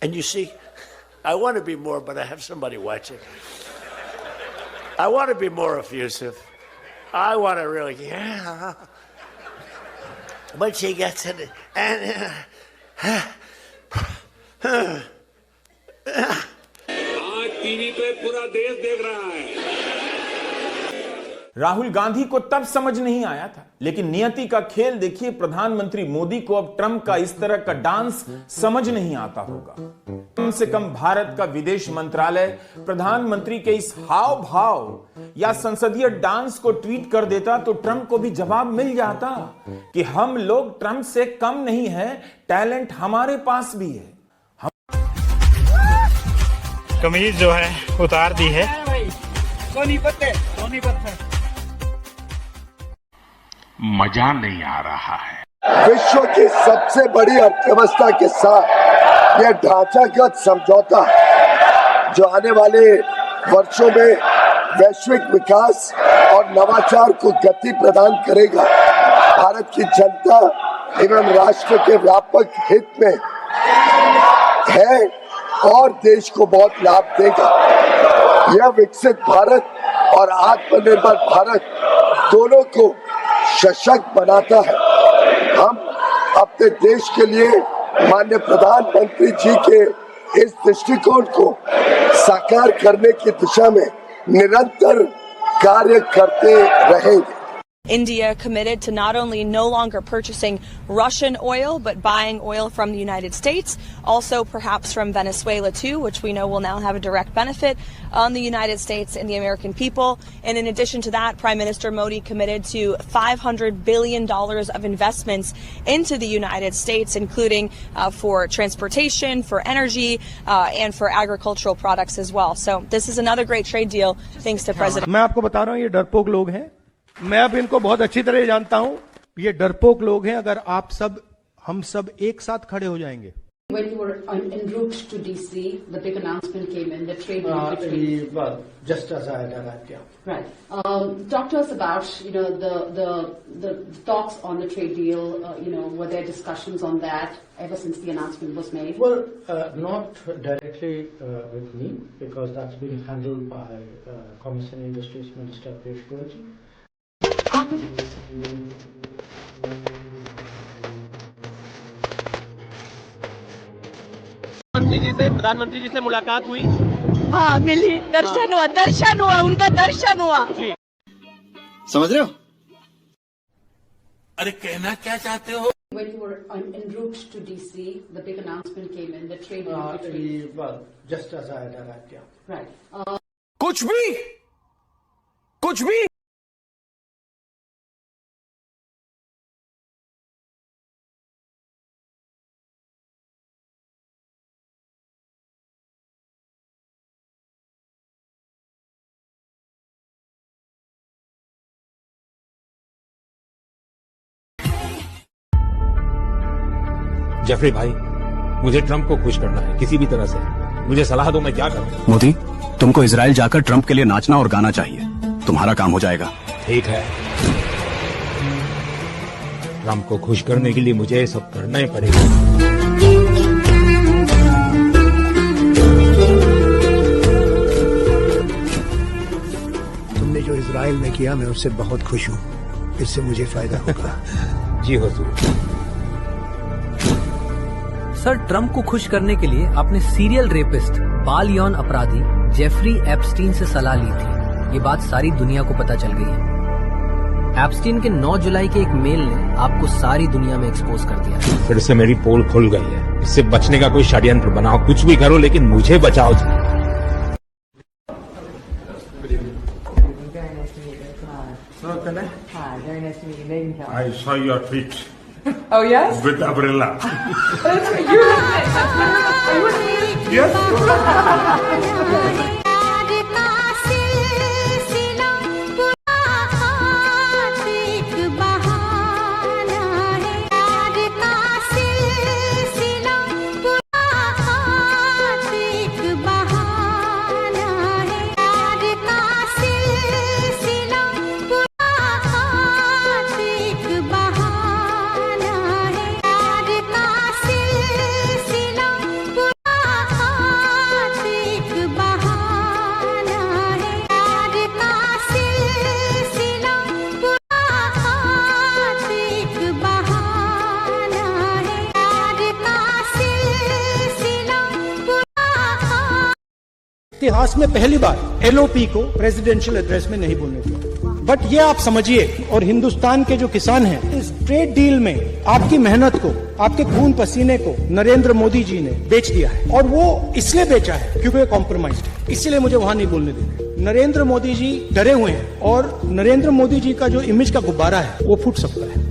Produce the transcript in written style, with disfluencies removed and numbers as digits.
And you see, I want to be more, but I have somebody watching. I want to be more effusive. I want to really, yeah. But she gets it, and आज TV पे पूरा देश देख रहा है। राहुल गांधी को तब समझ नहीं आया था, लेकिन नियति का खेल देखिए, प्रधानमंत्री मोदी को अब ट्रंप का इस तरह का डांस समझ नहीं आता होगा। कम से कम भारत का विदेश मंत्रालय प्रधानमंत्री के इस हाव भाव या संसदीय डांस को ट्वीट कर देता तो ट्रंप को भी जवाब मिल जाता कि हम लोग ट्रंप से कम नहीं है, टैलेंट हमारे पास भी है। कमीज जो है उतार दी है। सोनीपत मजा नहीं आ रहा है। विश्व की सबसे बड़ी अर्थव्यवस्था के साथ यह ढांचागत समझौता जो आने वाले वर्षों में वैश्विक विकास और नवाचार को गति प्रदान करेगा, भारत की जनता एवं राष्ट्र के व्यापक हित में है और देश को बहुत लाभ देगा। यह विकसित भारत और आत्मनिर्भर भारत दोनों को सशक्त बनाता है। हम अपने देश के लिए माननीय प्रधानमंत्री जी के इस दृष्टिकोण को साकार करने की दिशा में निरंतर कार्य करते रहेंगे। India committed to not only no longer purchasing Russian oil, but buying oil from the United States, also perhaps from Venezuela too, which we know will now have a direct benefit on the United States and the American people. And in addition to that, Prime Minister Modi committed to $500 billion of investments into the United States, including for transportation, for energy, and for agricultural products as well. So this is another great trade deal thanks to President. मैं आपको बता रहा हूँ, ये डरपोक लोग हैं। मैं अब इनको बहुत अच्छी तरह जानता हूं। ये डरपोक लोग हैं। अगर आप सब, हम सब एक साथ खड़े हो जाएंगे। When you were en route to DC, the big announcement came in, the trade deal between. Well, just as I had arrived, yeah. Right. Talk to us about, the talks on the trade deal. Were there discussions on that ever since the announcement was made? Well, not directly with me, because that's being handled by Commerce and Industries Minister Piyush Goyal. प्रधानमंत्री जी से मुलाकात हुई। हाँ, मिली, दर्शन हुआ, उनका दर्शन हुआ। समझ रहे हो? अरे कहना क्या चाहते हो? When you were en route to DC, the big announcement came in, the trade deal between. Well, just as I had arrived, yeah. Right. कुछ भी जेफरी भाई, मुझे ट्रंप को खुश करना है किसी भी तरह से। मुझे सलाह दो, मैं क्या करूं? मोदी, तुमको इजराइल जाकर ट्रंप के लिए नाचना और गाना चाहिए। तुम्हारा काम हो जाएगा। ठीक है, ट्रंप को खुश करने के लिए मुझे सब करना ही पड़ेगा। तुमने जो इजराइल में किया, मैं उससे बहुत खुश हूँ। इससे मुझे फायदा होगा। जी हुजूर। सर, ट्रंप को खुश करने के लिए आपने सीरियल रेपिस्ट, बाल यौन अपराधी जेफरी एप्स्टीन से सलाह ली थी। ये बात सारी दुनिया को पता चल गई है। एप्स्टीन के 9 जुलाई के एक मेल ने आपको सारी दुनिया में एक्सपोज कर दिया। फिर से मेरी पोल खुल गई है। इससे बचने का कोई षड्यंत्र बनाओ, कुछ भी करो, लेकिन मुझे बचाओ। I saw your tweet. Oh yes? With umbrella. Yes. बहाना है, प्यार का सिलसिला इतिहास में पहली बार एलओपी को प्रेसिडेंशियल एड्रेस में नहीं बोलने दिया। बट ये आप समझिए, और हिंदुस्तान के जो किसान हैं, इस ट्रेड डील में आपकी मेहनत को, आपके खून पसीने को नरेंद्र मोदी जी ने बेच दिया है। और वो इसलिए बेचा है क्योंकि कॉम्प्रोमाइज्ड है, इसलिए मुझे वहां नहीं बोलने देंगे। नरेंद्र मोदी जी डरे हुए हैं और नरेंद्र मोदी जी का जो इमेज का गुब्बारा है वो फूट सकता है।